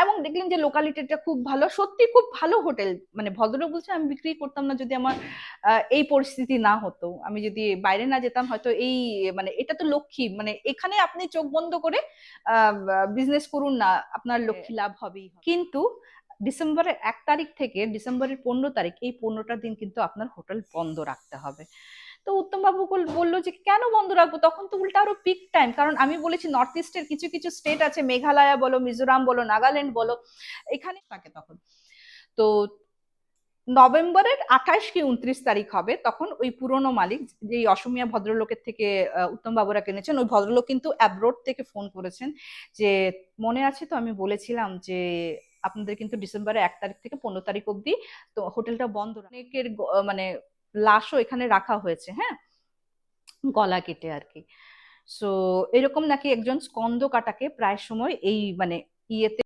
এবং দেখলেন যে লোকালিটিটা খুব ভালো, সত্যি খুব ভালো হোটেল। মানে ভদ্রলোক বলছে আমি বিক্রি করতাম না যদি আমার এই পরিস্থিতি না হতো, আমি যদি বাইরে না যেতাম হয়তো এই, মানে এটা তো লক্ষ্মী, মানে এখানে আপনি চোখ বন্ধ করে বিজনেস করুন না, আপনার লক্ষ্মী লাভ হবেই হবে। কিন্তু ডিসেম্বরের 1 তারিখ থেকে ডিসেম্বরের 15 তারিখ, এই 15টা দিন কিন্তু আপনার হোটেল বন্ধ রাখতে হবে। তো উত্তম বাবু বললো যে কেন বন্ধ রাখবো, তখন তো উল্টা আরো পিক টাইম। কারণ আমি বলেছি নর্থ ইস্টের কিছু কিছু স্টেট আছে, মেঘালয় বলো, মিজোরাম বলো, নাগাল্যান্ড বলো, এখানে থাকে তখন। তো নভেম্বরের 28 কি 29 তারিখ হবে, তখন ওই পুরনো মালিক, যে অসমিয়া ভদ্রলোকের থেকে উত্তম বাবুরা কিনেছেন, ওই ভদ্রলোক কিন্তু অ্যাব্রোড থেকে ফোন করেছেন যে মনে আছে তো আমি বলেছিলাম যে আপনাদের কিন্তু ডিসেম্বরের 1 তারিখ থেকে 15 তারিখ অব্দি তো হোটেলটা বন্ধ, অনেকের মানে লাশও এখানে রাখা হয়েছে, হ্যাঁ, গলা কেটে আর কি। সো এরকম নাকি একজন স্কন্দ কাটাকে প্রায় সময় এই মানে ইয়েতে